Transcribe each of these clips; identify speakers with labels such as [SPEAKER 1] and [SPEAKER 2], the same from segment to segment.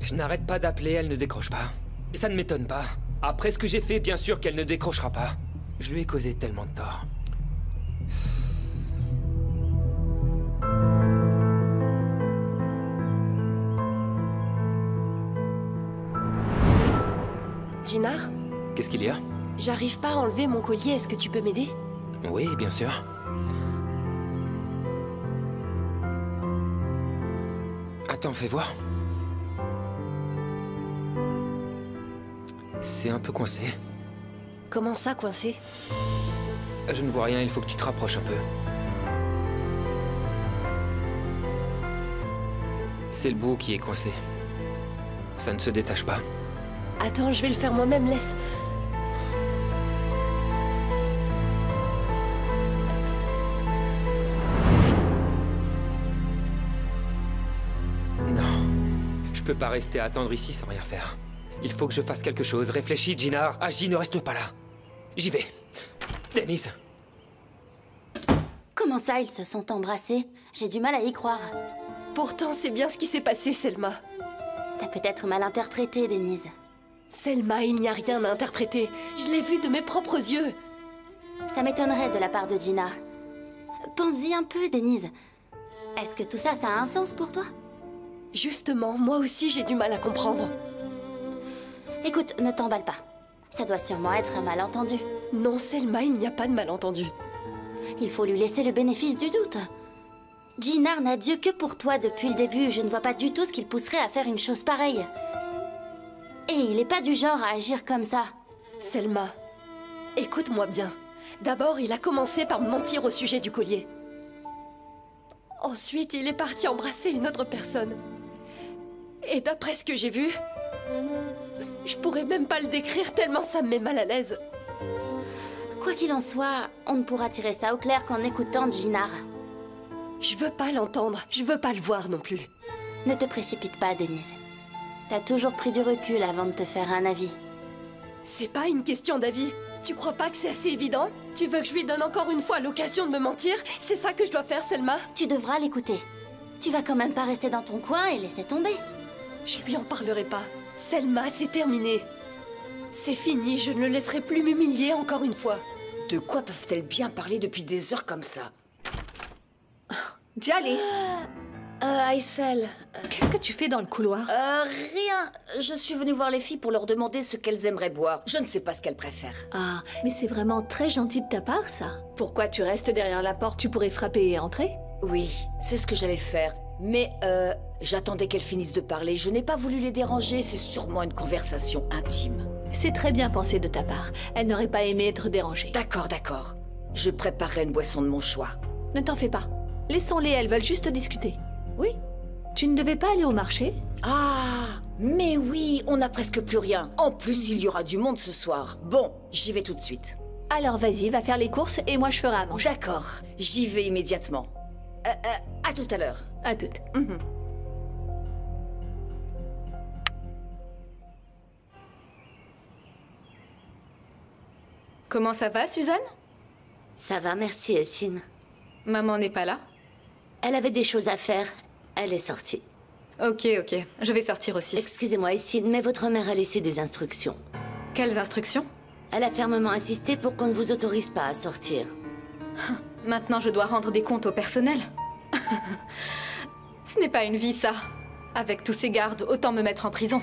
[SPEAKER 1] Je n'arrête pas d'appeler, elle ne décroche pas. Et ça ne m'étonne pas. Après ce que j'ai fait, bien sûr qu'elle ne décrochera pas. Je lui ai causé tellement de tort.
[SPEAKER 2] Jinar,
[SPEAKER 1] Qu'est-ce qu'il y a?
[SPEAKER 2] j'arrive pas à enlever mon collier, est-ce que tu peux m'aider?
[SPEAKER 1] Oui, bien sûr. Attends, fais voir. C'est un peu coincé.
[SPEAKER 2] Comment ça, coincé?
[SPEAKER 1] Je ne vois rien, il faut que tu te rapproches un peu. C'est le bout qui est coincé. Ça ne se détache pas.
[SPEAKER 2] Attends, je vais le faire moi-même, laisse.
[SPEAKER 1] Non. Je peux pas rester à attendre ici sans rien faire. Il faut que je fasse quelque chose. Réfléchis, Jinar. Agis, ne reste pas là. J'y vais. Denise.
[SPEAKER 3] Comment ça, ils se sont embrassés? J'ai du mal à y croire.
[SPEAKER 2] Pourtant, c'est bien ce qui s'est passé, Selma.
[SPEAKER 3] T'as peut-être mal interprété, Denise.
[SPEAKER 2] Selma, il n'y a rien à interpréter. Je l'ai vu de mes propres yeux.
[SPEAKER 3] Ça m'étonnerait de la part de Jinar. Pense-y un peu, Denise. Est-ce que tout ça, ça a un sens pour toi?
[SPEAKER 2] Justement, moi aussi, j'ai du mal à comprendre.
[SPEAKER 3] Écoute, ne t'emballe pas. Ça doit sûrement être un malentendu.
[SPEAKER 2] Non, Selma, il n'y a pas de malentendu.
[SPEAKER 3] Il faut lui laisser le bénéfice du doute. Jinar n'a Dieu que pour toi depuis le début. Je ne vois pas du tout ce qu'il pousserait à faire une chose pareille. Et il n'est pas du genre à agir comme ça.
[SPEAKER 2] Selma, écoute-moi bien. D'abord, il a commencé par mentir au sujet du collier. Ensuite, il est parti embrasser une autre personne. Et d'après ce que j'ai vu, je pourrais même pas le décrire tellement ça me met mal à l'aise.
[SPEAKER 3] Quoi qu'il en soit, on ne pourra tirer ça au clair qu'en écoutant Jinar.
[SPEAKER 2] Je veux pas l'entendre, je veux pas le voir non plus.
[SPEAKER 3] Ne te précipite pas, Denise. T'as toujours pris du recul avant de te faire un avis.
[SPEAKER 2] C'est pas une question d'avis. Tu crois pas que c'est assez évident? Tu veux que je lui donne encore une fois l'occasion de me mentir? C'est ça que je dois faire, Selma?
[SPEAKER 3] Tu devras l'écouter. Tu vas quand même pas rester dans ton coin et laisser tomber.
[SPEAKER 2] Je lui en parlerai pas. Selma, c'est terminé. C'est fini, je ne le laisserai plus m'humilier encore une fois.
[SPEAKER 4] De quoi peuvent-elles bien parler depuis des heures comme ça?
[SPEAKER 5] Djali,
[SPEAKER 4] Aïssel,
[SPEAKER 5] qu'est-ce que tu fais dans le couloir?
[SPEAKER 4] rien. Je suis venue voir les filles pour leur demander ce qu'elles aimeraient boire. Je ne sais pas ce qu'elles préfèrent.
[SPEAKER 5] Ah, mais c'est vraiment très gentil de ta part, ça. Pourquoi tu restes derrière la porte? Tu pourrais frapper et entrer?
[SPEAKER 4] Oui, c'est ce que j'allais faire. Mais, j'attendais qu'elles finissent de parler. Je n'ai pas voulu les déranger, c'est sûrement une conversation intime.
[SPEAKER 5] C'est très bien pensé de ta part. Elle n'aurait pas aimé être dérangée.
[SPEAKER 4] D'accord, d'accord. Je préparerai une boisson de mon choix.
[SPEAKER 5] Ne t'en fais pas. Laissons-les, elles veulent juste discuter.
[SPEAKER 4] Oui?
[SPEAKER 5] Tu ne devais pas aller au marché?
[SPEAKER 4] Ah, mais oui, on n'a presque plus rien. En plus, il y aura du monde ce soir. Bon, j'y vais tout de suite.
[SPEAKER 5] Alors vas-y, va faire les courses et moi je ferai à manger.
[SPEAKER 4] D'accord, j'y vais immédiatement. À tout à l'heure.
[SPEAKER 5] À toutes.
[SPEAKER 6] Comment ça va, Suzanne?
[SPEAKER 3] Ça va, merci, Essine.
[SPEAKER 6] Maman n'est pas là?
[SPEAKER 3] Elle avait des choses à faire. Elle est sortie.
[SPEAKER 6] Ok, ok. Je vais sortir aussi.
[SPEAKER 3] Excusez-moi, Essine, mais votre mère a laissé des instructions.
[SPEAKER 6] Quelles instructions?
[SPEAKER 3] Elle a fermement insisté pour qu'on ne vous autorise pas à sortir.
[SPEAKER 6] Maintenant, je dois rendre des comptes au personnel. Ce n'est pas une vie, ça. Avec tous ces gardes, autant me mettre en prison.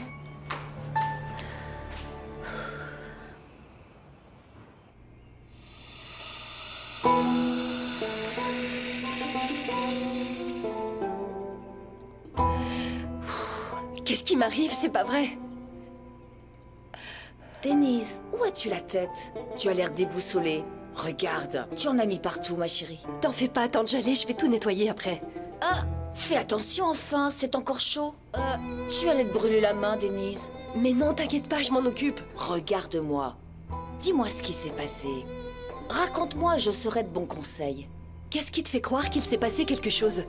[SPEAKER 2] Qu'est-ce qui m'arrive? C'est pas vrai.
[SPEAKER 4] Denise, où as-tu la tête? Tu as l'air déboussolée. Regarde, tu en as mis partout, ma chérie.
[SPEAKER 2] T'en fais pas, tante Jalée, je vais tout nettoyer après.
[SPEAKER 4] Ah, fais attention enfin, c'est encore chaud. Tu allais te brûler la main, Denise.
[SPEAKER 2] Mais non, t'inquiète pas, je m'en occupe.
[SPEAKER 4] Regarde-moi. Dis-moi ce qui s'est passé. Raconte-moi, je serai de bons conseils.
[SPEAKER 2] Qu'est-ce qui te fait croire qu'il s'est passé quelque chose?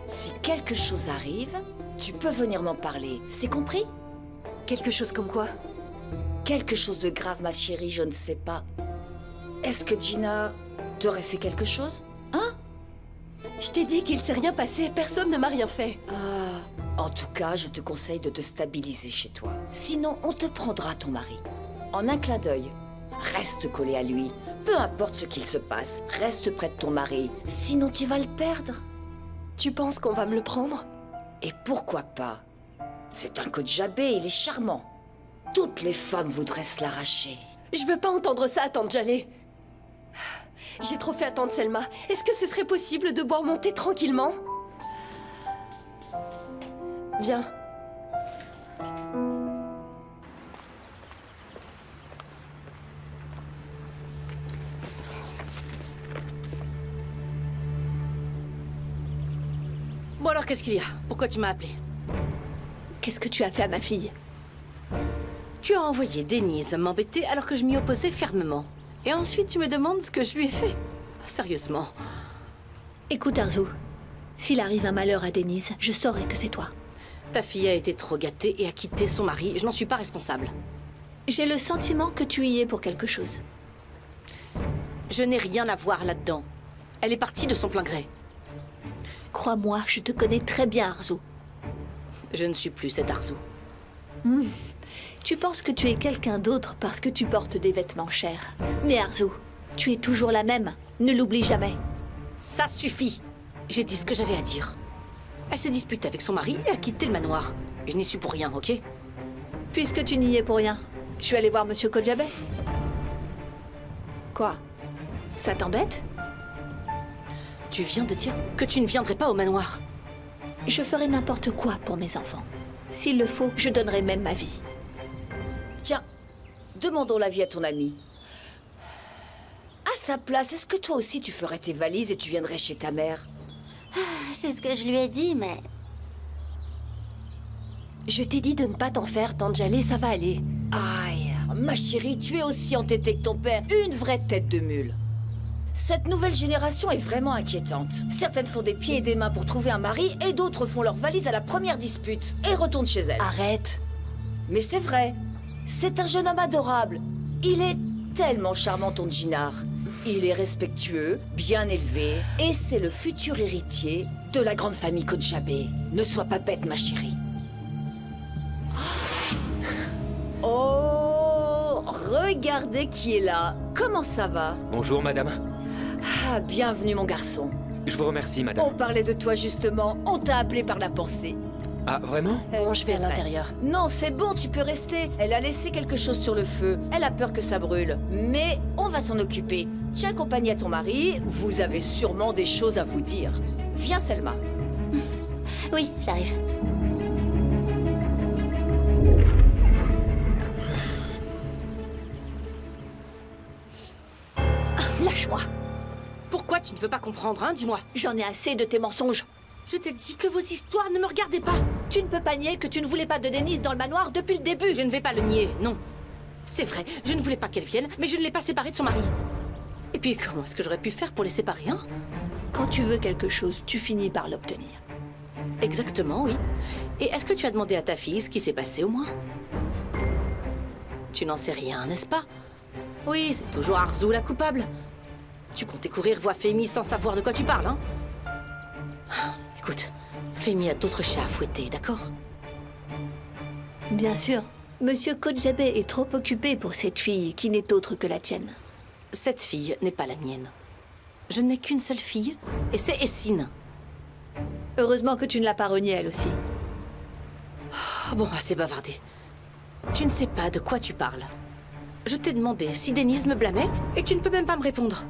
[SPEAKER 4] Si quelque chose arrive, tu peux venir m'en parler. C'est compris?
[SPEAKER 2] Quelque chose comme quoi?
[SPEAKER 4] Quelque chose de grave, ma chérie, je ne sais pas. Est-ce que Gina t'aurait fait quelque chose? Hein?
[SPEAKER 2] Je t'ai dit qu'il s'est rien passé, personne ne m'a rien fait.
[SPEAKER 4] Ah, En tout cas, je te conseille de te stabiliser chez toi. Sinon, on te prendra ton mari. En un clin d'œil, reste collé à lui. Peu importe ce qu'il se passe, reste près de ton mari. Sinon, tu vas le perdre.
[SPEAKER 2] Tu penses qu'on va me le prendre?
[SPEAKER 4] Et pourquoi pas? C'est un Kodjabé, il est charmant. Toutes les femmes voudraient se l'arracher.
[SPEAKER 2] Je veux pas entendre ça, tante Jaleh. J'ai trop fait attendre Selma. Est-ce que ce serait possible de boire mon thé tranquillement? Viens.
[SPEAKER 7] Bon alors, qu'est-ce qu'il y a? Pourquoi tu m'as appelé?
[SPEAKER 5] Qu'est-ce que tu as fait à ma fille?
[SPEAKER 7] Tu as envoyé Denise m'embêter alors que je m'y opposais fermement. Et ensuite, tu me demandes ce que je lui ai fait. Sérieusement.
[SPEAKER 5] Écoute, Arzu, s'il arrive un malheur à Denise, je saurai que c'est toi.
[SPEAKER 7] Ta fille a été trop gâtée et a quitté son mari. Je n'en suis pas responsable.
[SPEAKER 5] J'ai le sentiment que tu y es pour quelque chose.
[SPEAKER 7] Je n'ai rien à voir là-dedans. Elle est partie de son plein gré.
[SPEAKER 5] Crois-moi, je te connais très bien, Arzu.
[SPEAKER 7] Je ne suis plus cette Arzu.
[SPEAKER 5] Tu penses que tu es quelqu'un d'autre parce que tu portes des vêtements chers. Mais Arzu, tu es toujours la même. Ne l'oublie jamais.
[SPEAKER 7] Ça suffit. J'ai dit ce que j'avais à dire. Elle s'est disputée avec son mari et a quitté le manoir. Et je n'y suis pour rien, ok?
[SPEAKER 5] Puisque tu n'y es pour rien, je vais aller voir Monsieur Kodjabé. Quoi? Ça t'embête?
[SPEAKER 7] Tu viens de dire que tu ne viendrais pas au manoir.
[SPEAKER 5] Je ferai n'importe quoi pour mes enfants. S'il le faut, je donnerai même ma vie.
[SPEAKER 4] Tiens, demandons l'avis à ton ami. À sa place, est-ce que toi aussi tu ferais tes valises et tu viendrais chez ta mère?
[SPEAKER 3] C'est ce que je lui ai dit, mais...
[SPEAKER 2] Je t'ai dit de ne pas t'en faire, tante Jaleh, ça va aller.
[SPEAKER 4] Aïe, ma chérie, tu es aussi entêtée que ton père. Une vraie tête de mule. Cette nouvelle génération est vraiment inquiétante. Certaines font des pieds et des mains pour trouver un mari et d'autres font leurs valises à la première dispute et retournent chez elles.
[SPEAKER 2] Arrête.
[SPEAKER 4] Mais c'est vrai. C'est un jeune homme adorable. Il est tellement charmant, ton Djinar. Il est respectueux, bien élevé, et c'est le futur héritier de la grande famille Kodjabé. Ne sois pas bête, ma chérie. Oh, regardez qui est là. Comment ça va?
[SPEAKER 1] Bonjour, madame.
[SPEAKER 4] Ah, bienvenue, mon garçon.
[SPEAKER 1] Je vous remercie, madame.
[SPEAKER 4] On parlait de toi, justement. On t'a appelé par la pensée.
[SPEAKER 1] Ah, vraiment?
[SPEAKER 2] Bon, je vais à
[SPEAKER 4] C'est vrai.
[SPEAKER 2] l'intérieur.
[SPEAKER 4] Non, c'est bon, tu peux rester. Elle a laissé quelque chose sur le feu. Elle a peur que ça brûle. Mais on va s'en occuper. Tiens compagnie à ton mari. Vous avez sûrement des choses à vous dire. Viens, Selma.
[SPEAKER 3] Oui, j'arrive.
[SPEAKER 5] Lâche-moi.
[SPEAKER 7] Pourquoi tu ne veux pas comprendre, hein? Dis-moi.
[SPEAKER 5] J'en ai assez de tes mensonges.
[SPEAKER 7] Je t'ai dit que vos histoires ne me regardaient pas.
[SPEAKER 5] Tu ne peux pas nier que tu ne voulais pas de Denise dans le manoir depuis le début.
[SPEAKER 7] Je ne vais pas le nier, non. C'est vrai, je ne voulais pas qu'elle vienne, mais je ne l'ai pas séparée de son mari. Et puis, comment est-ce que j'aurais pu faire pour les séparer, hein?
[SPEAKER 5] Quand tu veux quelque chose, tu finis par l'obtenir.
[SPEAKER 7] Exactement, oui. Et est-ce que tu as demandé à ta fille ce qui s'est passé au moins? Tu n'en sais rien, n'est-ce pas? Oui, c'est toujours Arzu la coupable. Tu comptais courir voir Femi sans savoir de quoi tu parles, hein? Écoute, Femi a d'autres chats à fouetter, d'accord?
[SPEAKER 5] Bien sûr. Monsieur Kodjabé est trop occupé pour cette fille qui n'est autre que la tienne.
[SPEAKER 7] Cette fille n'est pas la mienne. Je n'ai qu'une seule fille, et c'est Essine.
[SPEAKER 5] Heureusement que tu ne l'as pas reniée, elle aussi.
[SPEAKER 7] Oh, bon, assez bavardé. Tu ne sais pas de quoi tu parles. Je t'ai demandé si Denise me blâmait, et tu ne peux même pas me répondre.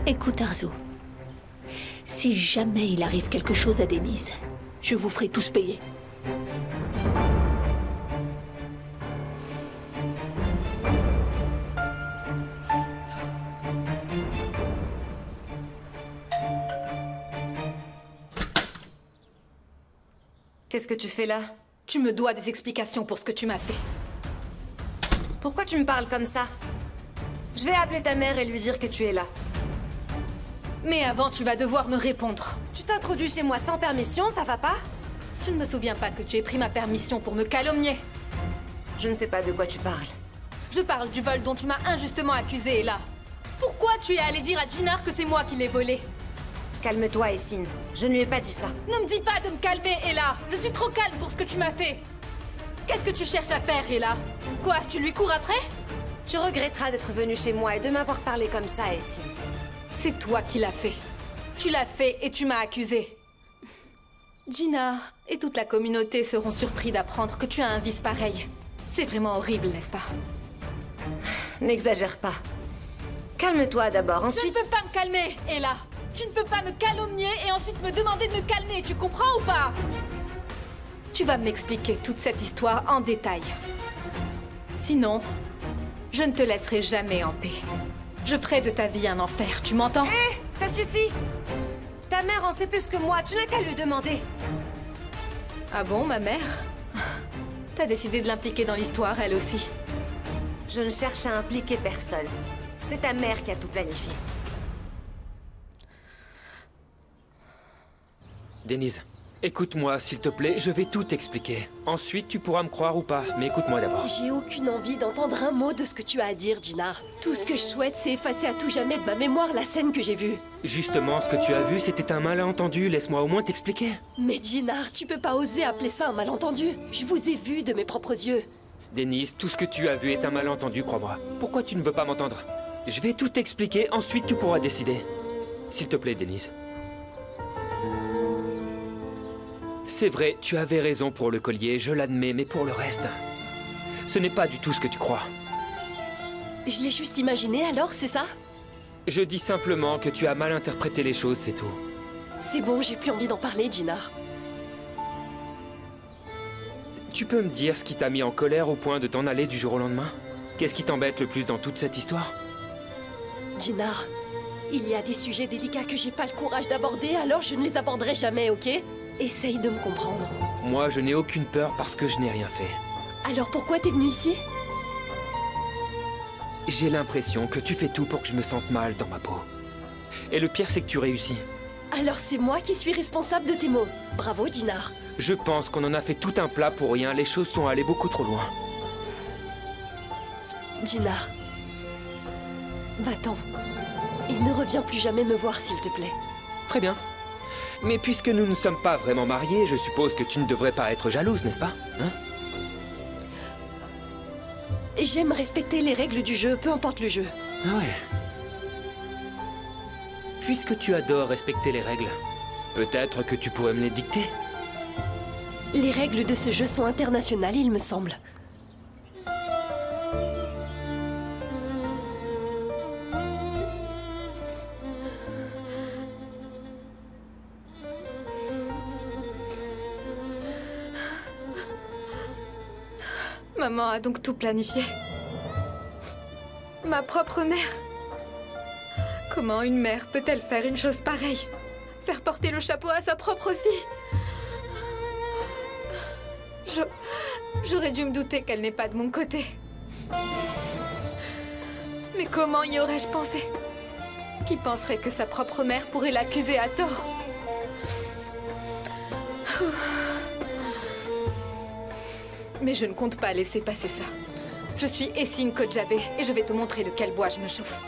[SPEAKER 5] Écoute, Arzu. Si jamais il arrive quelque chose à Denise, je vous ferai tous payer.
[SPEAKER 6] Qu'est-ce que tu fais là? Tu me dois des explications pour ce que tu m'as fait. Pourquoi tu me parles comme ça? Je vais appeler ta mère et lui dire que tu es là. Mais avant, tu vas devoir me répondre. Tu t'introduis chez moi sans permission, ça va pas? Je ne me souviens pas que tu aies pris ma permission pour me calomnier. Je ne sais pas de quoi tu parles. Je parle du vol dont tu m'as injustement accusé, là. Pourquoi tu es allé dire à Djinar que c'est moi qui l'ai volé? Calme-toi, Essine. Je ne lui ai pas dit ça.
[SPEAKER 5] Ne me dis pas de me calmer, Ella. Je suis trop calme pour ce que tu m'as fait. Qu'est-ce que tu cherches à faire, Ella? Quoi, tu lui cours après?
[SPEAKER 6] Tu regretteras d'être venue chez moi et de m'avoir parlé comme ça, Essine.
[SPEAKER 5] C'est toi qui l'as fait. Tu l'as fait et tu m'as accusé. Gina et toute la communauté seront surpris d'apprendre que tu as un vice pareil. C'est vraiment horrible, n'est-ce pas?
[SPEAKER 6] N'exagère pas. Calme-toi d'abord,
[SPEAKER 5] Je
[SPEAKER 6] ensuite...
[SPEAKER 5] ne peux pas me calmer, Ella. Tu ne peux pas me calomnier et ensuite me demander de me calmer, tu comprends ou pas? Tu vas m'expliquer toute cette histoire en détail. Sinon, je ne te laisserai jamais en paix. Je ferai de ta vie un enfer, tu m'entends?
[SPEAKER 6] Hé, ça suffit! Ta mère en sait plus que moi, tu n'as qu'à lui demander.
[SPEAKER 5] Ah bon, ma mère? T'as décidé de l'impliquer dans l'histoire, elle aussi.
[SPEAKER 6] Je ne cherche à impliquer personne. C'est ta mère qui a tout planifié.
[SPEAKER 1] Denise, écoute-moi, s'il te plaît, je vais tout expliquer. Ensuite, tu pourras me croire ou pas, mais écoute-moi d'abord.
[SPEAKER 2] J'ai aucune envie d'entendre un mot de ce que tu as à dire, Gina. Tout ce que je souhaite, c'est effacer à tout jamais de ma mémoire la scène que j'ai vue.
[SPEAKER 1] Justement, ce que tu as vu, c'était un malentendu. Laisse-moi au moins t'expliquer.
[SPEAKER 2] Mais Gina, tu peux pas oser appeler ça un malentendu. Je vous ai vu de mes propres yeux.
[SPEAKER 1] Denise, tout ce que tu as vu est un malentendu, crois-moi. Pourquoi tu ne veux pas m'entendre? Je vais tout t'expliquer, ensuite tu pourras décider. S'il te plaît, Denise. C'est vrai, tu avais raison pour le collier, je l'admets, mais pour le reste... Ce n'est pas du tout ce que tu crois.
[SPEAKER 2] Je l'ai juste imaginé alors, c'est ça?
[SPEAKER 1] Je dis simplement que tu as mal interprété les choses, c'est tout.
[SPEAKER 2] C'est bon, j'ai plus envie d'en parler, Gina.
[SPEAKER 1] Tu peux me dire ce qui t'a mis en colère au point de t'en aller du jour au lendemain? Qu'est-ce qui t'embête le plus dans toute cette histoire?
[SPEAKER 2] Gina, il y a des sujets délicats que j'ai pas le courage d'aborder, alors je ne les aborderai jamais, ok? Essaye de me comprendre.
[SPEAKER 1] Moi, je n'ai aucune peur parce que je n'ai rien fait.
[SPEAKER 2] Alors pourquoi t'es venue ici?
[SPEAKER 1] J'ai l'impression que tu fais tout pour que je me sente mal dans ma peau. Et le pire, c'est que tu réussis.
[SPEAKER 2] Alors c'est moi qui suis responsable de tes mots. Bravo, Gina.
[SPEAKER 1] Je pense qu'on en a fait tout un plat pour rien. Les choses sont allées beaucoup trop loin.
[SPEAKER 2] Gina. Va-t'en. Et ne reviens plus jamais me voir, s'il te plaît.
[SPEAKER 1] Très bien. Mais puisque nous ne sommes pas vraiment mariés, je suppose que tu ne devrais pas être jalouse, n'est-ce pas? Hein?
[SPEAKER 2] J'aime respecter les règles du jeu, peu importe le jeu.
[SPEAKER 1] Ah ouais. Puisque tu adores respecter les règles, peut-être que tu pourrais me les dicter?
[SPEAKER 2] Les règles de ce jeu sont internationales, il me semble.
[SPEAKER 5] Maman a donc tout planifié. Ma propre mère. Comment une mère peut-elle faire une chose pareille? Faire porter le chapeau à sa propre fille? J'aurais dû me douter qu'elle n'est pas de mon côté. Mais comment y aurais-je pensé? Qui penserait que sa propre mère pourrait l'accuser à tort? Mais je ne compte pas laisser passer ça. Je suis Essine Kodjabeh et je vais te montrer de quel bois je me chauffe.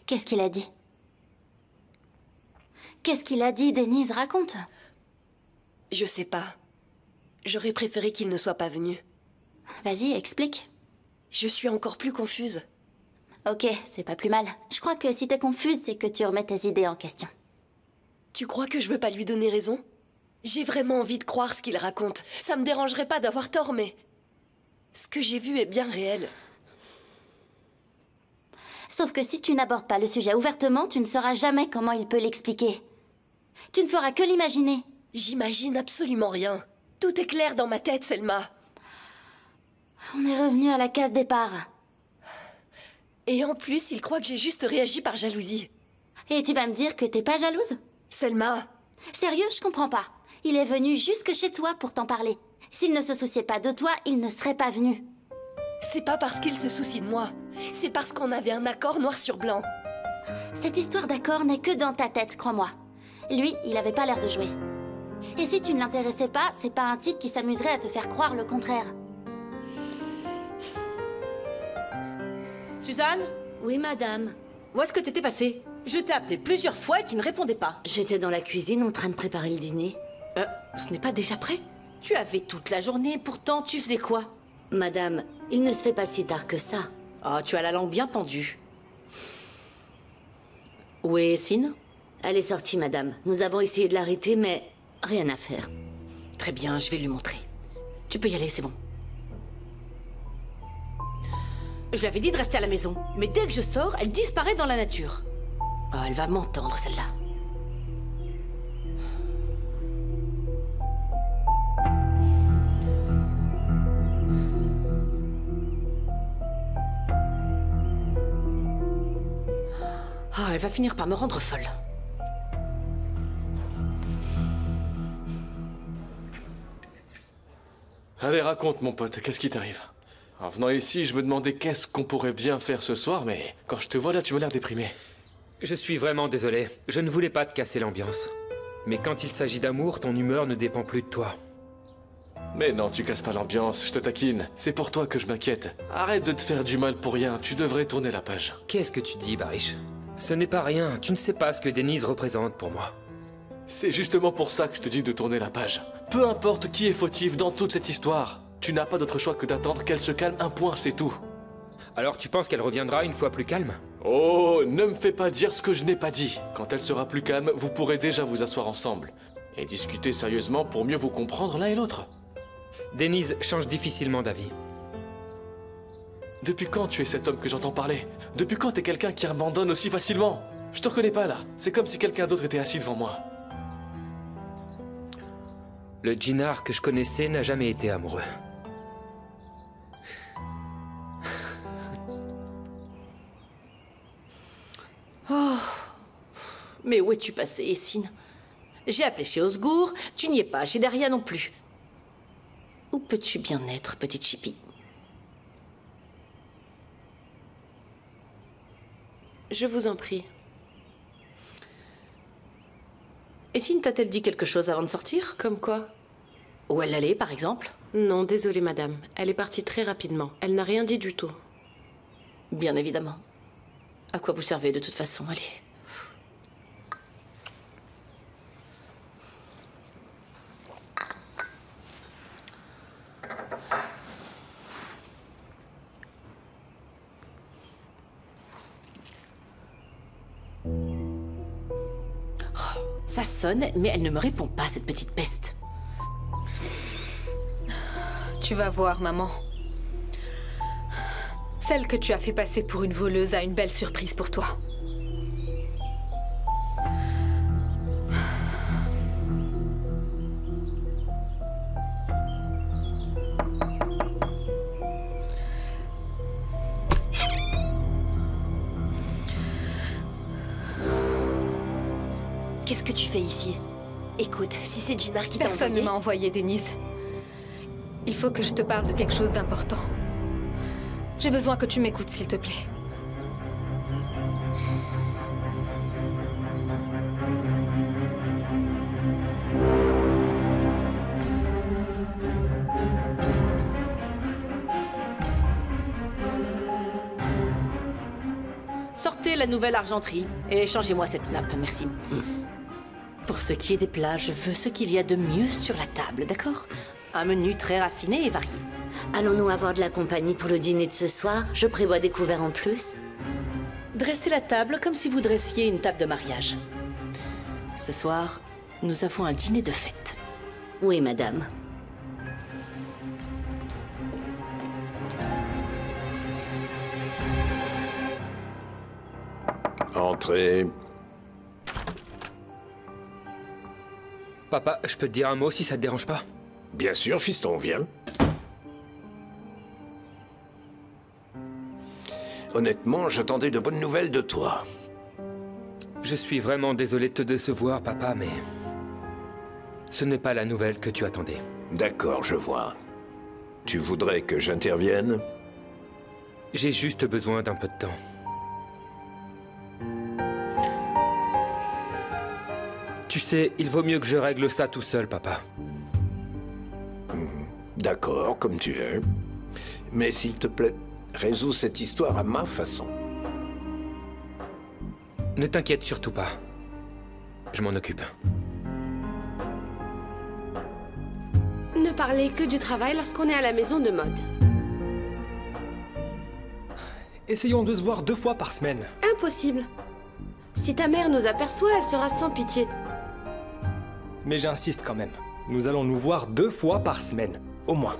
[SPEAKER 3] Qu'est-ce qu'il a dit? Qu'est-ce qu'il a dit, Denise? Raconte.
[SPEAKER 2] Je sais pas. J'aurais préféré qu'il ne soit pas venu.
[SPEAKER 3] Vas-y, explique.
[SPEAKER 2] Je suis encore plus confuse.
[SPEAKER 3] Ok, c'est pas plus mal. Je crois que si t'es confuse, c'est que tu remets tes idées en question.
[SPEAKER 2] Tu crois que je veux pas lui donner raison? J'ai vraiment envie de croire ce qu'il raconte. Ça me dérangerait pas d'avoir tort, mais... ce que j'ai vu est bien réel.
[SPEAKER 3] Sauf que si tu n'abordes pas le sujet ouvertement, tu ne sauras jamais comment il peut l'expliquer. Tu ne feras que l'imaginer.
[SPEAKER 2] J'imagine absolument rien. Tout est clair dans ma tête, Selma.
[SPEAKER 3] On est revenu à la case départ.
[SPEAKER 2] Et en plus, il croit que j'ai juste réagi par jalousie.
[SPEAKER 3] Et tu vas me dire que t'es pas jalouse?
[SPEAKER 2] Selma...
[SPEAKER 3] Sérieux, je comprends pas. Il est venu jusque chez toi pour t'en parler. S'il ne se souciait pas de toi, il ne serait pas venu.
[SPEAKER 2] C'est pas parce qu'il se soucie de moi. C'est parce qu'on avait un accord noir sur blanc.
[SPEAKER 3] Cette histoire d'accord n'est que dans ta tête, crois-moi. Lui, il avait pas l'air de jouer. Et si tu ne l'intéressais pas, c'est pas un type qui s'amuserait à te faire croire le contraire.
[SPEAKER 7] Suzanne?
[SPEAKER 8] Oui, madame.
[SPEAKER 7] Où est-ce que t'étais passée? Je t'ai appelé plusieurs fois et tu ne répondais pas.
[SPEAKER 8] J'étais dans la cuisine en train de préparer le dîner.
[SPEAKER 7] Ce n'est pas déjà prêt? Tu avais toute la journée, pourtant tu faisais quoi?
[SPEAKER 8] Madame, il ne se fait pas si tard que ça.
[SPEAKER 7] Oh, tu as la langue bien pendue. Où est Essine?
[SPEAKER 8] Elle est sortie, madame. Nous avons essayé de l'arrêter, mais rien à faire.
[SPEAKER 7] Très bien, je vais lui montrer. Tu peux y aller, c'est bon. Je lui avais dit de rester à la maison, mais dès que je sors, elle disparaît dans la nature. Oh, elle va m'entendre, celle-là. Oh, elle va finir par me rendre folle.
[SPEAKER 9] Allez, raconte, mon pote, qu'est-ce qui t'arrive? En venant ici, je me demandais qu'est-ce qu'on pourrait bien faire ce soir, mais quand je te vois là, tu m'as l'air déprimé.
[SPEAKER 1] Je suis vraiment désolé. Je ne voulais pas te casser l'ambiance. Mais quand il s'agit d'amour, ton humeur ne dépend plus de toi.
[SPEAKER 9] Mais non, tu casses pas l'ambiance, je te taquine. C'est pour toi que je m'inquiète. Arrête de te faire du mal pour rien, tu devrais tourner la page.
[SPEAKER 1] Qu'est-ce que tu dis, Barish? Ce n'est pas rien. Tu ne sais pas ce que Denise représente pour moi.
[SPEAKER 9] C'est justement pour ça que je te dis de tourner la page. Peu importe qui est fautif dans toute cette histoire, tu n'as pas d'autre choix que d'attendre qu'elle se calme un point, c'est tout.
[SPEAKER 1] Alors tu penses qu'elle reviendra une fois plus calme?
[SPEAKER 9] Oh, ne me fais pas dire ce que je n'ai pas dit. Quand elle sera plus calme, vous pourrez déjà vous asseoir ensemble et discuter sérieusement pour mieux vous comprendre l'un et l'autre.
[SPEAKER 1] Denise change difficilement d'avis.
[SPEAKER 9] Depuis quand tu es cet homme que j'entends parler? Depuis quand t'es quelqu'un qui abandonne aussi facilement? Je te reconnais pas là. C'est comme si quelqu'un d'autre était assis devant moi.
[SPEAKER 1] Le Djinar que je connaissais n'a jamais été amoureux.
[SPEAKER 7] Oh. Mais où es-tu passé, Essine? J'ai appelé chez Osgour, tu n'y es pas, chez Daria non plus. Où peux-tu bien être, petite chipie?
[SPEAKER 10] Je vous en prie.
[SPEAKER 7] Essine t'a-t-elle dit quelque chose avant de sortir?
[SPEAKER 10] Comme quoi?
[SPEAKER 7] Où elle allait, par exemple?
[SPEAKER 10] Non, désolée, madame. Elle est partie très rapidement. Elle n'a rien dit du tout.
[SPEAKER 7] Bien évidemment. À quoi vous servez de toute façon, allez. Oh, ça sonne, mais elle ne me répond pas, cette petite peste.
[SPEAKER 5] Tu vas voir, maman. Celle que tu as fait passer pour une voleuse a une belle surprise pour toi.
[SPEAKER 2] Qu'est-ce que tu fais ici? Écoute, si c'est Djinar qui t'a
[SPEAKER 5] Personne ne
[SPEAKER 2] envoyé...
[SPEAKER 5] m'a envoyé, Denise. Il faut que je te parle de quelque chose d'important. J'ai besoin que tu m'écoutes, s'il te plaît.
[SPEAKER 7] Sortez la nouvelle argenterie et changez-moi cette nappe, merci. Pour ce qui est des plats, je veux ce qu'il y a de mieux sur la table, d'accord? Un menu très raffiné et varié.
[SPEAKER 8] Allons-nous avoir de la compagnie pour le dîner de ce soir? Je prévois des couverts en plus.
[SPEAKER 7] Dressez la table comme si vous dressiez une table de mariage. Ce soir, nous avons un dîner de fête.
[SPEAKER 8] Oui, madame.
[SPEAKER 11] Entrez.
[SPEAKER 1] Papa, je peux te dire un mot si ça te dérange pas?
[SPEAKER 11] Bien sûr, fiston, viens. Honnêtement, j'attendais de bonnes nouvelles de toi.
[SPEAKER 1] Je suis vraiment désolé de te décevoir, papa, mais... ce n'est pas la nouvelle que tu attendais.
[SPEAKER 11] D'accord, je vois. Tu voudrais que j'intervienne?
[SPEAKER 1] J'ai juste besoin d'un peu de temps. Tu sais, il vaut mieux que je règle ça tout seul, papa.
[SPEAKER 11] D'accord, comme tu veux. Mais s'il te plaît, résous cette histoire à ma façon.
[SPEAKER 1] Ne t'inquiète surtout pas. Je m'en occupe.
[SPEAKER 12] Ne parlez que du travail lorsqu'on est à la maison de mode.
[SPEAKER 13] Essayons de se voir 2 fois par semaine.
[SPEAKER 12] Impossible. Si ta mère nous aperçoit, elle sera sans pitié.
[SPEAKER 13] Mais j'insiste quand même. Nous allons nous voir 2 fois par semaine, au moins.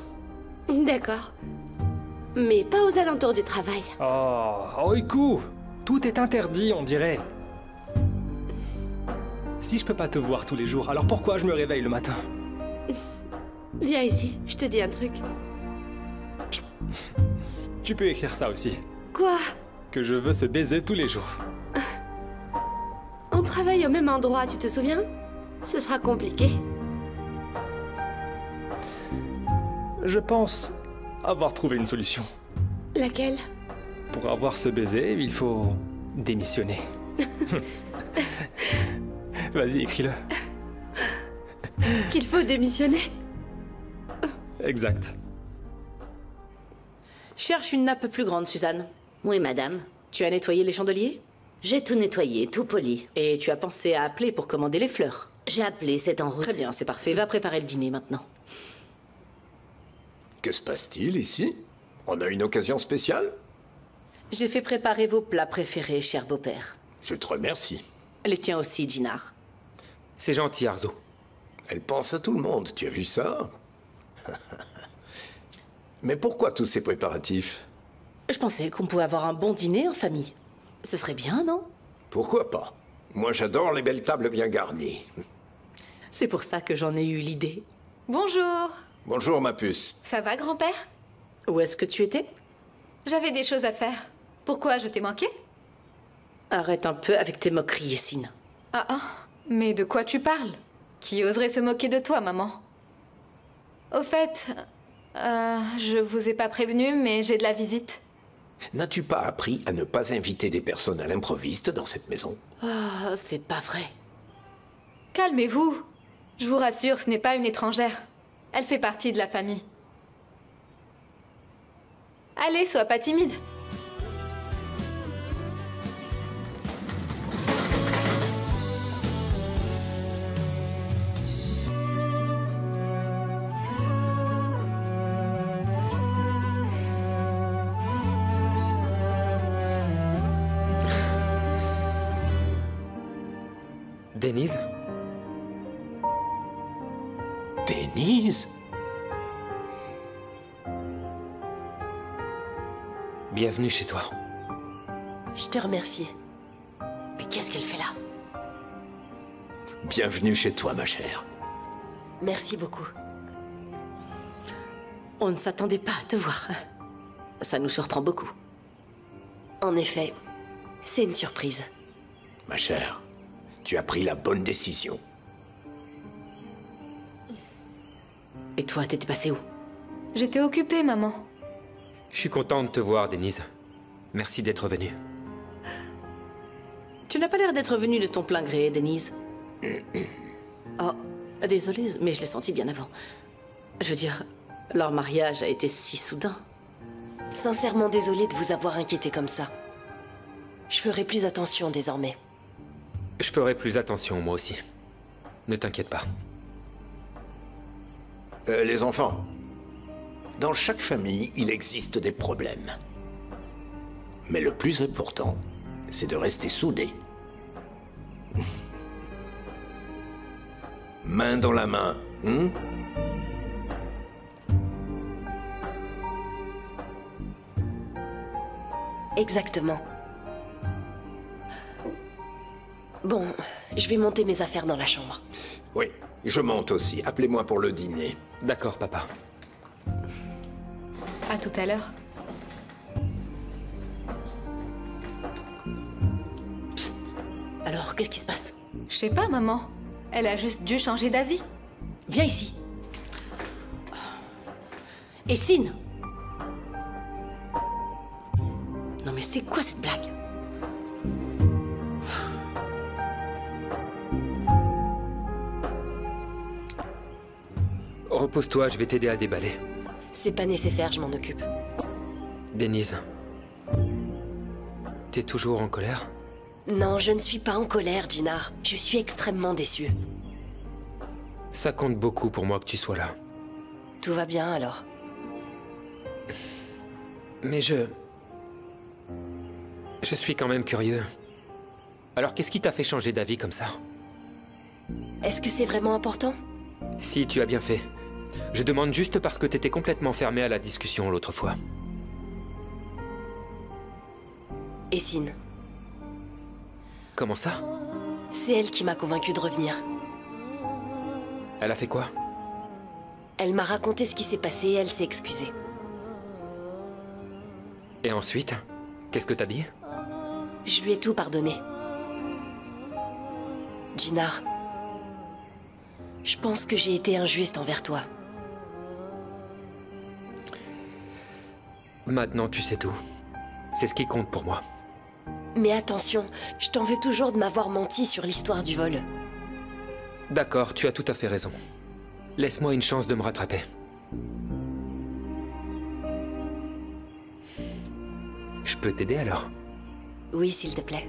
[SPEAKER 12] D'accord. Mais pas aux alentours du travail.
[SPEAKER 13] Oh, Oiku! Tout est interdit, on dirait. Si je peux pas te voir tous les jours, alors pourquoi je me réveille le matin?
[SPEAKER 12] Viens ici, je te dis un truc.
[SPEAKER 13] Tu peux écrire ça aussi.
[SPEAKER 12] Quoi?
[SPEAKER 13] Que je veux se baiser tous les jours.
[SPEAKER 12] On travaille au même endroit, tu te souviens? Ce sera compliqué.
[SPEAKER 13] Je pense avoir trouvé une solution.
[SPEAKER 12] Laquelle?
[SPEAKER 13] Pour avoir ce baiser, il faut démissionner. Vas-y, écris-le.
[SPEAKER 12] Qu'il faut démissionner?
[SPEAKER 13] Exact.
[SPEAKER 7] Cherche une nappe plus grande, Suzanne.
[SPEAKER 8] Oui, madame.
[SPEAKER 7] Tu as nettoyé les chandeliers?
[SPEAKER 8] J'ai tout nettoyé, tout poli.
[SPEAKER 7] Et tu as pensé à appeler pour commander les fleurs?
[SPEAKER 8] J'ai appelé, c'est en route.
[SPEAKER 7] Très bien, c'est parfait. Va préparer le dîner maintenant.
[SPEAKER 11] Que se passe-t-il ici? On a une occasion spéciale?
[SPEAKER 7] J'ai fait préparer vos plats préférés, cher beau-père.
[SPEAKER 11] Je te remercie.
[SPEAKER 7] Les tiens aussi, Jinar.
[SPEAKER 1] C'est gentil, Arzo.
[SPEAKER 11] Elle pense à tout le monde, tu as vu ça? Mais pourquoi tous ces préparatifs?
[SPEAKER 7] Je pensais qu'on pouvait avoir un bon dîner en famille. Ce serait bien, non?
[SPEAKER 11] Pourquoi pas? Moi, j'adore les belles tables bien garnies.
[SPEAKER 7] C'est pour ça que j'en ai eu l'idée.
[SPEAKER 5] Bonjour.
[SPEAKER 11] Bonjour, ma puce.
[SPEAKER 5] Ça va, grand-père?
[SPEAKER 7] Où est-ce que tu étais?
[SPEAKER 5] J'avais des choses à faire. Pourquoi, je t'ai manqué?
[SPEAKER 7] Arrête un peu avec tes moqueries, Yessine.
[SPEAKER 5] Ah, mais de quoi tu parles? Qui oserait se moquer de toi, maman? Au fait, je vous ai pas prévenu, mais j'ai de la visite.
[SPEAKER 11] N'as-tu pas appris à ne pas inviter des personnes à l'improviste dans cette maison?
[SPEAKER 7] Ah, c'est pas vrai.
[SPEAKER 5] Calmez-vous. Je vous rassure, ce n'est pas une étrangère. Elle fait partie de la famille. Allez, sois pas timide.
[SPEAKER 1] Denise?
[SPEAKER 11] Denise?
[SPEAKER 1] Bienvenue chez toi.
[SPEAKER 2] Je te remercie.
[SPEAKER 7] Mais qu'est-ce qu'elle fait là?
[SPEAKER 11] Bienvenue chez toi, ma chère.
[SPEAKER 2] Merci beaucoup.
[SPEAKER 7] On ne s'attendait pas à te voir. Ça nous surprend beaucoup.
[SPEAKER 2] En effet, c'est une surprise.
[SPEAKER 11] Ma chère, tu as pris la bonne décision.
[SPEAKER 7] Et toi, t'étais passée où?
[SPEAKER 5] J'étais occupée, maman.
[SPEAKER 1] Je suis content de te voir, Denise. Merci d'être venue.
[SPEAKER 7] Tu n'as pas l'air d'être venue de ton plein gré, Denise. Oh, désolée, mais je l'ai senti bien avant. Je veux dire, leur mariage a été si soudain.
[SPEAKER 2] Sincèrement désolée de vous avoir inquiété comme ça. Je ferai plus attention désormais.
[SPEAKER 1] Je ferai plus attention, moi aussi. Ne t'inquiète pas.
[SPEAKER 11] Les enfants, dans chaque famille, il existe des problèmes. Mais le plus important, c'est de rester soudés. Main dans la main, hein?
[SPEAKER 2] Exactement. Bon, je vais monter mes affaires dans la chambre.
[SPEAKER 11] Oui, je monte aussi. Appelez-moi pour le dîner.
[SPEAKER 1] D'accord, papa.
[SPEAKER 5] À tout à l'heure.
[SPEAKER 7] Psst. Alors, qu'est-ce qui se passe?
[SPEAKER 5] Je sais pas, maman. Elle a juste dû changer d'avis.
[SPEAKER 7] Viens ici. Essine!
[SPEAKER 4] C'est quoi cette blague?
[SPEAKER 1] Repose-toi, je vais t'aider à déballer.
[SPEAKER 2] C'est pas nécessaire, je m'en occupe.
[SPEAKER 1] Denise, t'es toujours en colère?
[SPEAKER 2] Non, je ne suis pas en colère, Jinar. Je suis extrêmement déçue.
[SPEAKER 1] Ça compte beaucoup pour moi que tu sois là.
[SPEAKER 2] Tout va bien, alors?
[SPEAKER 1] Mais je suis quand même curieux. Alors qu'est-ce qui t'a fait changer d'avis comme ça?
[SPEAKER 2] Est-ce que c'est vraiment important?
[SPEAKER 1] Si, tu as bien fait. Je demande juste parce que t'étais complètement fermé à la discussion l'autre fois.
[SPEAKER 2] Essine.
[SPEAKER 1] Comment ça?
[SPEAKER 2] C'est elle qui m'a convaincue de revenir.
[SPEAKER 1] Elle a fait quoi?
[SPEAKER 2] Elle m'a raconté ce qui s'est passé et elle s'est excusée.
[SPEAKER 1] Et ensuite, qu'est-ce que t'as dit?
[SPEAKER 2] Je lui ai tout pardonné. Jinar, je pense que j'ai été injuste envers toi.
[SPEAKER 1] Maintenant, tu sais tout. C'est ce qui compte pour moi.
[SPEAKER 2] Mais attention, je t'en veux toujours de m'avoir menti sur l'histoire du vol.
[SPEAKER 1] D'accord, tu as tout à fait raison. Laisse-moi une chance de me rattraper. Je peux t'aider alors?
[SPEAKER 2] Oui, s'il te plaît.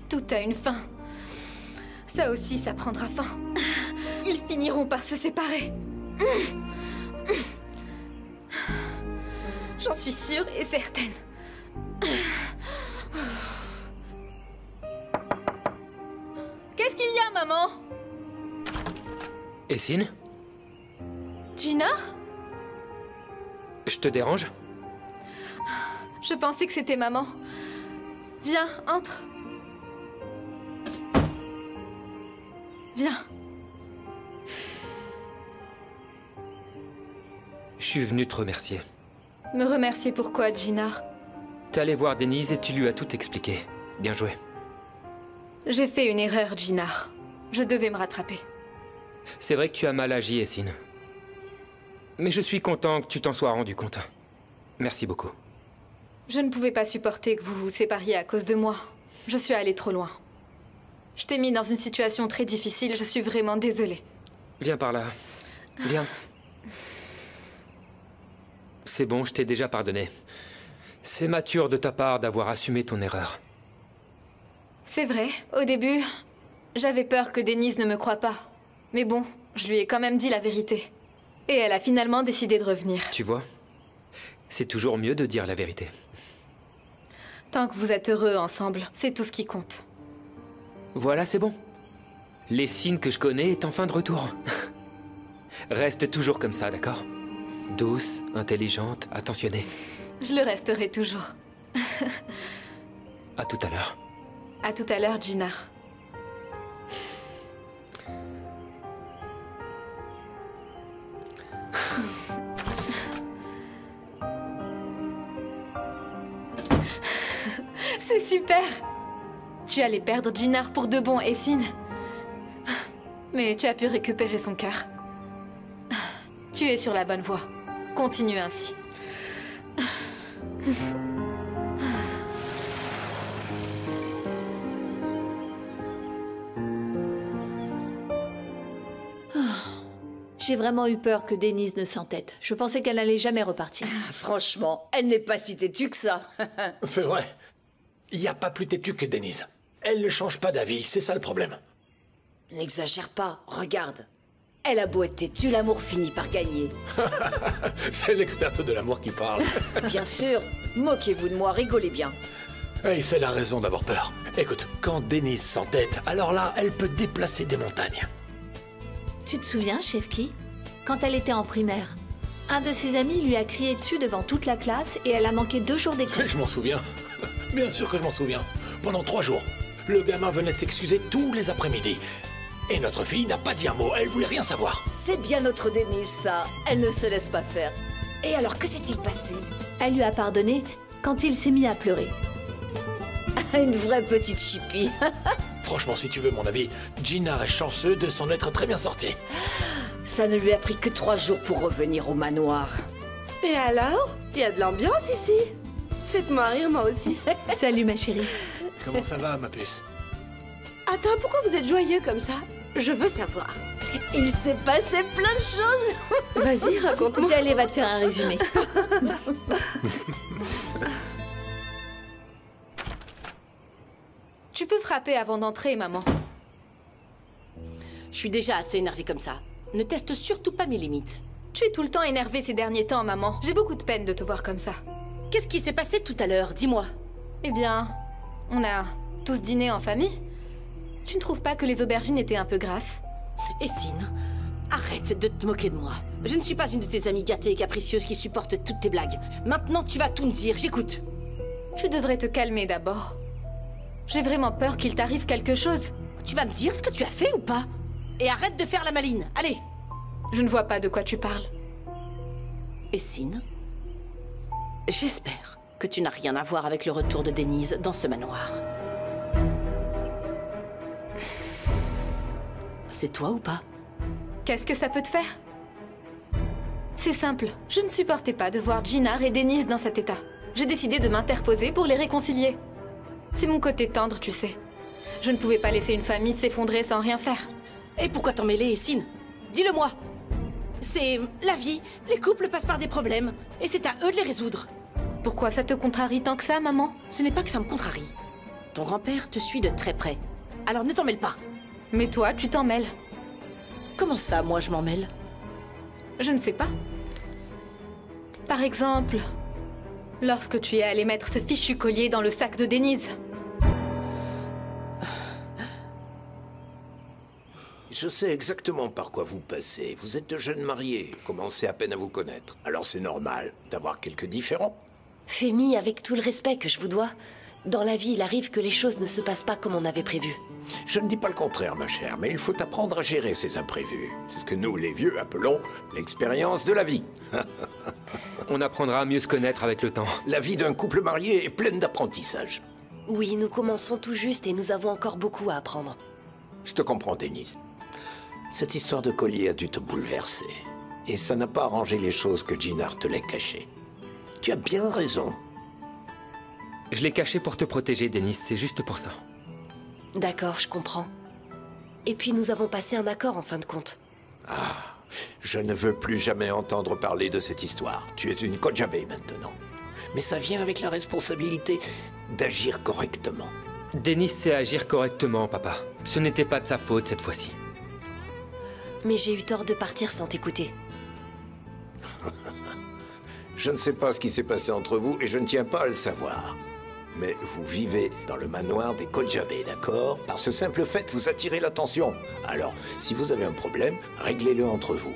[SPEAKER 5] Tout a une fin. Ça aussi, ça prendra fin. Ils finiront par se séparer. J'en suis sûre et certaine. Qu'est-ce qu'il y a, maman?
[SPEAKER 1] Essine?
[SPEAKER 5] Jinar?
[SPEAKER 1] Je te dérange?
[SPEAKER 5] Je pensais que c'était maman. Viens, entre. Viens.
[SPEAKER 1] Je suis venu te remercier.
[SPEAKER 5] Me remercier pourquoi, Jinar?
[SPEAKER 1] T'es allé voir Denise et tu lui as tout expliqué. Bien joué.
[SPEAKER 5] J'ai fait une erreur, Jinar. Je devais me rattraper.
[SPEAKER 1] C'est vrai que tu as mal agi, Essine. Mais je suis content que tu t'en sois rendu compte. Merci beaucoup.
[SPEAKER 5] Je ne pouvais pas supporter que vous vous sépariez à cause de moi. Je suis allée trop loin. Je t'ai mis dans une situation très difficile, je suis vraiment désolée.
[SPEAKER 1] Viens par là. Viens. C'est bon, je t'ai déjà pardonné. C'est mature de ta part d'avoir assumé ton erreur.
[SPEAKER 5] C'est vrai, au début, j'avais peur que Denise ne me croie pas. Mais bon, je lui ai quand même dit la vérité. Et elle a finalement décidé de revenir.
[SPEAKER 1] Tu vois, c'est toujours mieux de dire la vérité.
[SPEAKER 5] Tant que vous êtes heureux ensemble, c'est tout ce qui compte.
[SPEAKER 1] Voilà, c'est bon. L'Essine que je connais est enfin de retour. Reste toujours comme ça, d'accord? Douce, intelligente, attentionnée.
[SPEAKER 5] Je le resterai toujours.
[SPEAKER 1] À tout à l'heure.
[SPEAKER 5] À tout à l'heure, Jinar. C'est super! Tu allais perdre Jinar pour de bon, Essine. Mais tu as pu récupérer son cœur. Tu es sur la bonne voie. Continue ainsi.
[SPEAKER 4] J'ai vraiment eu peur que Denise ne s'entête. Je pensais qu'elle n'allait jamais repartir.
[SPEAKER 7] Franchement, elle n'est pas si têtue que ça.
[SPEAKER 11] C'est vrai. Il n'y a pas plus têtu que Denise. Elle ne change pas d'avis, c'est ça le problème.
[SPEAKER 7] N'exagère pas, regarde. Elle a beau être têtue, l'amour finit par gagner.
[SPEAKER 11] C'est l'experte de l'amour qui parle.
[SPEAKER 7] Bien sûr, moquez-vous de moi, rigolez bien.
[SPEAKER 11] Et c'est la raison d'avoir peur. Écoute, quand Denise s'entête, alors là, elle peut déplacer des montagnes.
[SPEAKER 4] Tu te souviens, Shefki, quand elle était en primaire, un de ses amis lui a crié dessus devant toute la classe et elle a manqué 2 jours d'école.
[SPEAKER 11] Je m'en souviens. Bien sûr que je m'en souviens. Pendant 3 jours, le gamin venait s'excuser tous les après-midi. Et notre fille n'a pas dit un mot, elle voulait rien savoir.
[SPEAKER 7] C'est bien notre Denise, ça. Elle ne se laisse pas faire. Et alors, que s'est-il passé?
[SPEAKER 4] Elle lui a pardonné quand il s'est mis à pleurer. Une vraie petite chipie.
[SPEAKER 11] Franchement, si tu veux mon avis, Gina est chanceux de s'en être très bien sorti.
[SPEAKER 4] Ça ne lui a pris que 3 jours pour revenir au manoir.
[SPEAKER 12] Et alors? Il y a de l'ambiance ici. Faites-moi rire, moi aussi.
[SPEAKER 5] Salut, ma chérie.
[SPEAKER 11] Comment ça va, ma puce?
[SPEAKER 12] Attends, pourquoi vous êtes joyeux comme ça? Je veux savoir.
[SPEAKER 4] Il s'est passé plein de choses.
[SPEAKER 12] Vas-y, raconte-moi.
[SPEAKER 5] Jaleh va te faire un résumé. Tu peux frapper avant d'entrer, maman.
[SPEAKER 7] Je suis déjà assez énervée comme ça. Ne teste surtout pas mes limites.
[SPEAKER 5] Tu es tout le temps énervée ces derniers temps, maman. J'ai beaucoup de peine de te voir comme ça.
[SPEAKER 7] Qu'est-ce qui s'est passé tout à l'heure? Dis-moi.
[SPEAKER 5] Eh bien, on a tous dîné en famille. Tu ne trouves pas que les aubergines étaient un peu grasses?
[SPEAKER 7] Essine, arrête de te moquer de moi. Je ne suis pas une de tes amies gâtées et capricieuses qui supportent toutes tes blagues. Maintenant, tu vas tout me dire, j'écoute.
[SPEAKER 5] Tu devrais te calmer d'abord. J'ai vraiment peur qu'il t'arrive quelque chose.
[SPEAKER 7] Tu vas me dire ce que tu as fait ou pas? Et arrête de faire la maline, allez!
[SPEAKER 5] Je ne vois pas de quoi tu parles.
[SPEAKER 7] Essine, j'espère que tu n'as rien à voir avec le retour de Denise dans ce manoir. C'est toi ou pas?
[SPEAKER 5] Qu'est-ce que ça peut te faire? C'est simple, je ne supportais pas de voir Gina et Denise dans cet état. J'ai décidé de m'interposer pour les réconcilier. C'est mon côté tendre, tu sais. Je ne pouvais pas laisser une famille s'effondrer sans rien faire.
[SPEAKER 7] Et pourquoi t'en mêler, Essine? Dis-le-moi. C'est la vie, les couples passent par des problèmes, et c'est à eux de les résoudre.
[SPEAKER 5] Pourquoi ça te contrarie tant que ça, maman?
[SPEAKER 7] Ce n'est pas que ça me contrarie. Ton grand-père te suit de très près, alors ne t'en mêle pas.
[SPEAKER 5] Mais toi, tu t'en mêles.
[SPEAKER 7] Comment ça, moi, je m'en mêle?
[SPEAKER 5] Je ne sais pas. Par exemple, lorsque tu es allé mettre ce fichu collier dans le sac de Denise.
[SPEAKER 11] Je sais exactement par quoi vous passez. Vous êtes de jeunes mariés, commencez à peine à vous connaître. Alors c'est normal d'avoir quelques différends.
[SPEAKER 2] Fémi, avec tout le respect que je vous dois, dans la vie, il arrive que les choses ne se passent pas comme on avait prévu.
[SPEAKER 11] Je ne dis pas le contraire, ma chère, mais il faut apprendre à gérer ces imprévus. C'est ce que nous, les vieux, appelons l'expérience de la vie.
[SPEAKER 1] On apprendra à mieux se connaître avec le temps.
[SPEAKER 11] La vie d'un couple marié est pleine d'apprentissage.
[SPEAKER 2] Oui, nous commençons tout juste et nous avons encore beaucoup à apprendre.
[SPEAKER 11] Je te comprends, Denise. Cette histoire de collier a dû te bouleverser. Et ça n'a pas arrangé les choses que Gina te l'ait caché. Tu as bien raison.
[SPEAKER 1] Je l'ai caché pour te protéger, Denise, c'est juste pour ça.
[SPEAKER 2] D'accord, je comprends. Et puis nous avons passé un accord en fin de compte.
[SPEAKER 11] Ah, je ne veux plus jamais entendre parler de cette histoire. Tu es une Kojabé maintenant. Mais ça vient avec la responsabilité d'agir correctement.
[SPEAKER 1] Denise sait agir correctement, papa. Ce n'était pas de sa faute cette fois-ci.
[SPEAKER 2] Mais j'ai eu tort de partir sans t'écouter.
[SPEAKER 11] Je ne sais pas ce qui s'est passé entre vous et je ne tiens pas à le savoir. Mais vous vivez dans le manoir des Kojabé, d'accord? Par ce simple fait, vous attirez l'attention. Alors, si vous avez un problème, réglez-le entre vous.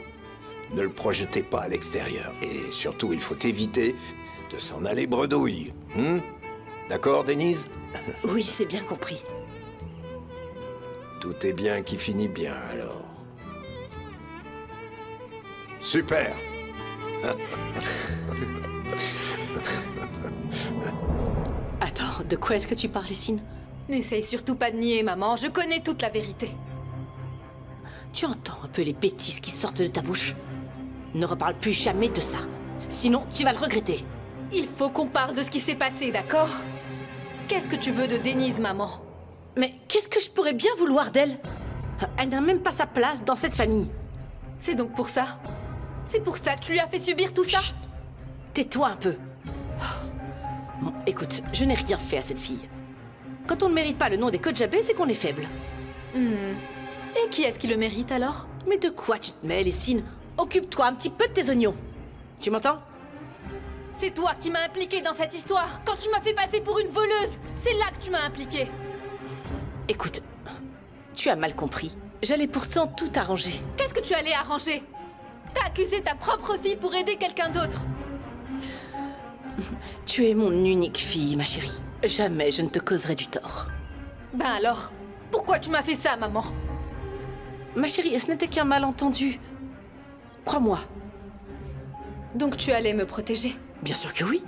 [SPEAKER 11] Ne le projetez pas à l'extérieur. Et surtout, il faut éviter de s'en aller bredouille. D'accord, Denise?
[SPEAKER 2] Oui, c'est bien compris.
[SPEAKER 11] Tout est bien qui finit bien, alors. Super!
[SPEAKER 7] Attends, de quoi est-ce que tu parles, Essine?
[SPEAKER 5] N'essaye surtout pas de nier, maman. Je connais toute la vérité.
[SPEAKER 7] Tu entends un peu les bêtises qui sortent de ta bouche? Ne reparle plus jamais de ça. Sinon, tu vas le regretter.
[SPEAKER 5] Il faut qu'on parle de ce qui s'est passé, d'accord? Qu'est-ce que tu veux de Denise, maman?
[SPEAKER 7] Mais qu'est-ce que je pourrais bien vouloir d'elle? Elle n'a même pas sa place dans cette famille.
[SPEAKER 5] C'est donc pour ça? C'est pour ça que tu lui as fait subir tout ça?
[SPEAKER 7] Chut! Tais-toi un peu. Bon, écoute, je n'ai rien fait à cette fille. Quand on ne mérite pas le nom des Kojabé, c'est qu'on est faible.
[SPEAKER 5] Et qui est-ce qui le mérite alors?
[SPEAKER 7] Mais de quoi tu te mêles, Essine? Occupe-toi un petit peu de tes oignons. Tu m'entends?
[SPEAKER 5] C'est toi qui m'as impliquée dans cette histoire. Quand tu m'as fait passer pour une voleuse, c'est là que tu m'as impliquée.
[SPEAKER 7] Écoute, tu as mal compris. J'allais pourtant tout arranger.
[SPEAKER 5] Qu'est-ce que tu allais arranger? T'as accusé ta propre fille pour aider quelqu'un d'autre.
[SPEAKER 7] Tu es mon unique fille, ma chérie. Jamais je ne te causerai du tort.
[SPEAKER 5] Ben alors, pourquoi tu m'as fait ça, maman?
[SPEAKER 7] Ma chérie, ce n'était qu'un malentendu. Crois-moi.
[SPEAKER 5] Donc tu allais me protéger?
[SPEAKER 7] Bien sûr que oui.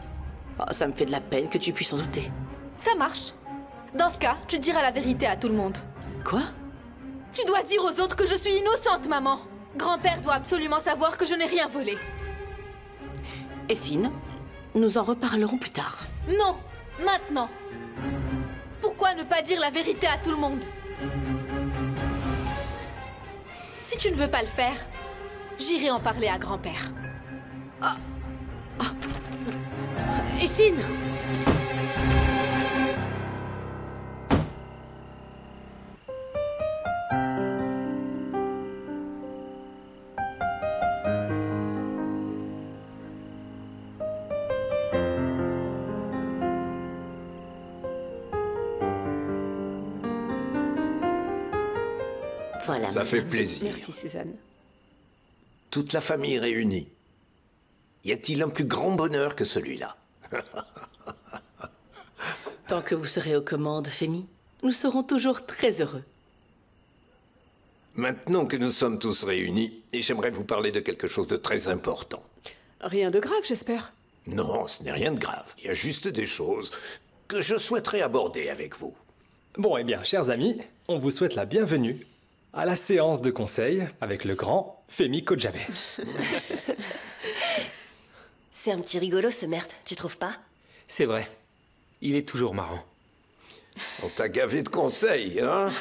[SPEAKER 7] Oh, ça me fait de la peine que tu puisses en douter.
[SPEAKER 5] Ça marche. Dans ce cas, tu diras la vérité à tout le monde.
[SPEAKER 7] Quoi?
[SPEAKER 5] Tu dois dire aux autres que je suis innocente, maman. Grand-père doit absolument savoir que je n'ai rien volé.
[SPEAKER 7] Essine, nous en reparlerons plus tard.
[SPEAKER 5] Non, maintenant. Pourquoi ne pas dire la vérité à tout le monde? Si tu ne veux pas le faire, j'irai en parler à grand-père.
[SPEAKER 7] Essine!
[SPEAKER 8] Voilà.
[SPEAKER 11] Ça fait plaisir.
[SPEAKER 10] Merci, Suzanne.
[SPEAKER 11] Toute la famille réunie. Y a-t-il un plus grand bonheur que celui-là?
[SPEAKER 7] Tant que vous serez aux commandes, Fémi, nous serons toujours très heureux.
[SPEAKER 11] Maintenant que nous sommes tous réunis, j'aimerais vous parler de quelque chose de très important.
[SPEAKER 10] Rien de grave, j'espère.
[SPEAKER 11] Non, ce n'est rien de grave. Il y a juste des choses que je souhaiterais aborder avec vous.
[SPEAKER 13] Bon, eh bien, chers amis, on vous souhaite la bienvenue à la séance de conseil avec le grand Femi Kojabe.
[SPEAKER 2] C'est un petit rigolo ce merde, tu trouves pas?
[SPEAKER 1] C'est vrai. Il est toujours marrant.
[SPEAKER 11] On t'a gavé de conseils, hein?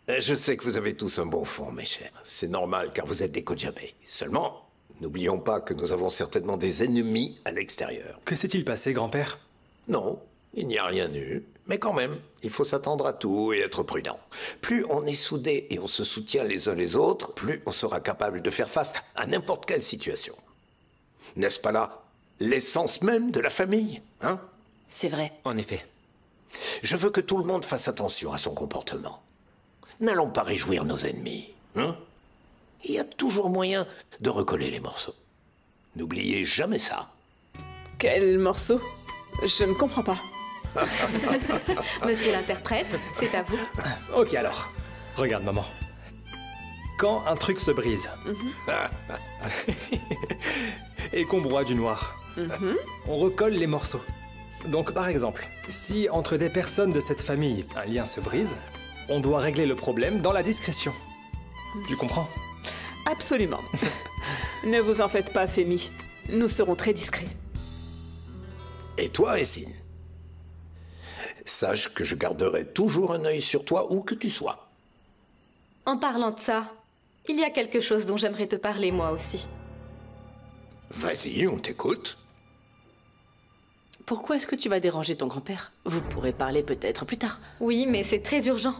[SPEAKER 11] Je sais que vous avez tous un bon fond, mes chers. C'est normal, car vous êtes des Kojabe. Seulement, n'oublions pas que nous avons certainement des ennemis à l'extérieur.
[SPEAKER 13] Que s'est-il passé, grand-père?
[SPEAKER 11] Non, il n'y a rien eu. Mais quand même, il faut s'attendre à tout et être prudent. Plus on est soudés et on se soutient les uns les autres, plus on sera capable de faire face à n'importe quelle situation. N'est-ce pas là l'essence même de la famille, hein?
[SPEAKER 2] C'est vrai.
[SPEAKER 1] En effet.
[SPEAKER 11] Je veux que tout le monde fasse attention à son comportement. N'allons pas réjouir nos ennemis, hein? Il y a toujours moyen de recoller les morceaux. N'oubliez jamais ça.
[SPEAKER 10] Quel morceau? Je ne comprends pas.
[SPEAKER 5] Monsieur l'interprète, c'est à vous.
[SPEAKER 13] Ok alors, regarde maman. Quand un truc se brise et qu'on broie du noir, on recolle les morceaux. Donc par exemple, si entre des personnes de cette famille, un lien se brise, on doit régler le problème dans la discrétion. Tu comprends?
[SPEAKER 10] Absolument. Ne vous en faites pas, Fémi. Nous serons très discrets.
[SPEAKER 11] Et toi, Essine? Sache que je garderai toujours un œil sur toi où que tu sois.
[SPEAKER 5] En parlant de ça, il y a quelque chose dont j'aimerais te parler moi aussi.
[SPEAKER 11] Vas-y, on t'écoute.
[SPEAKER 7] Pourquoi est-ce que tu vas déranger ton grand-père? Vous pourrez parler peut-être plus tard.
[SPEAKER 5] Oui, mais c'est très urgent.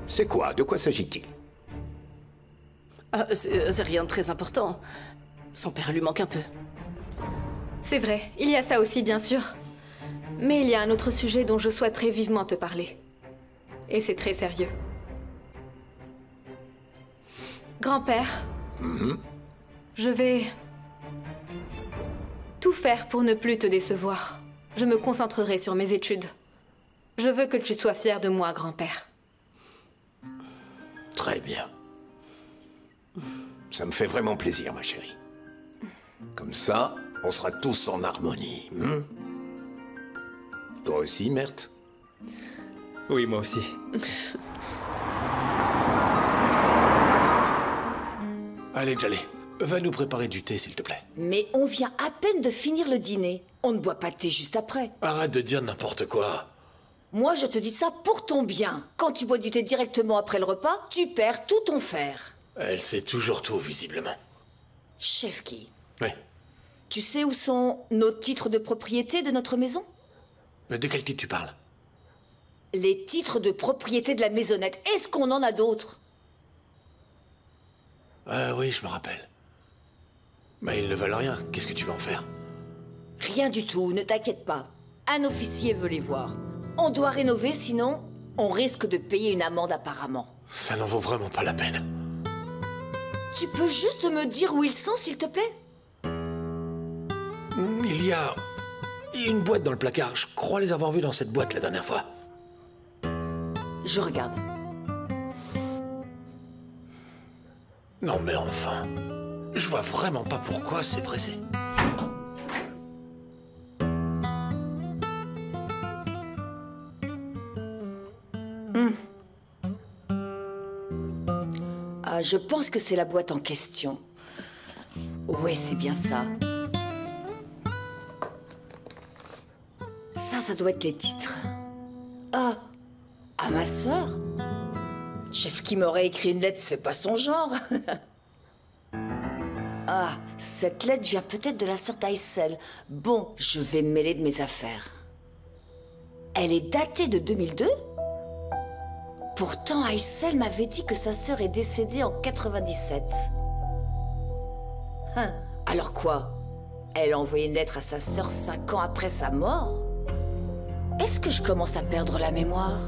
[SPEAKER 11] C'est quoi? De quoi s'agit-il?
[SPEAKER 7] C'est rien de très important. Son père lui manque un peu.
[SPEAKER 5] C'est vrai, il y a ça aussi, bien sûr. Mais il y a un autre sujet dont je souhaiterais vivement te parler. Et c'est très sérieux. Grand-père, je vais tout faire pour ne plus te décevoir. Je me concentrerai sur mes études. Je veux que tu sois fier de moi, grand-père.
[SPEAKER 11] Très bien. Ça me fait vraiment plaisir, ma chérie. Comme ça, on sera tous en harmonie. Toi aussi, Mert?
[SPEAKER 13] Oui, moi aussi.
[SPEAKER 14] Allez, Djali, va nous préparer du thé, s'il te plaît.
[SPEAKER 4] Mais on vient à peine de finir le dîner. On ne boit pas de thé juste après.
[SPEAKER 14] Arrête de dire n'importe quoi.
[SPEAKER 4] Moi, je te dis ça pour ton bien. Quand tu bois du thé directement après le repas, tu perds tout ton fer.
[SPEAKER 14] Elle sait toujours tout, visiblement.
[SPEAKER 4] Chefki.
[SPEAKER 14] Oui.
[SPEAKER 4] Tu sais où sont nos titres de propriété de notre maison?
[SPEAKER 14] Mais de quel titre tu parles?
[SPEAKER 4] Les titres de propriété de la maisonnette. Est-ce qu'on en a d'autres?
[SPEAKER 14] Oui, je me rappelle. Mais ils ne valent rien. Qu'est-ce que tu vas en faire?
[SPEAKER 4] Rien du tout, ne t'inquiète pas. Un officier veut les voir. On doit rénover, sinon on risque de payer une amende apparemment.
[SPEAKER 14] Ça n'en vaut vraiment pas la peine.
[SPEAKER 4] Tu peux juste me dire où ils sont, s'il te plaît?
[SPEAKER 14] Il y a une boîte dans le placard. Je crois les avoir vus dans cette boîte la dernière fois.
[SPEAKER 4] Je regarde.
[SPEAKER 14] Non mais enfin, je vois vraiment pas pourquoi c'est pressé.
[SPEAKER 4] Ah, je pense que c'est la boîte en question. Ouais, c'est bien ça. Ça doit être les titres. Ah, à ma sœur? Chef qui m'aurait écrit une lettre, c'est pas son genre. Ah, cette lettre vient peut-être de la sœur d'Aïssel. Bon, je vais me mêler de mes affaires. Elle est datée de 2002? Pourtant, Aïssel m'avait dit que sa sœur est décédée en 97. Alors quoi? Elle a envoyé une lettre à sa sœur 5 ans après sa mort? Est-ce que je commence à perdre la mémoire?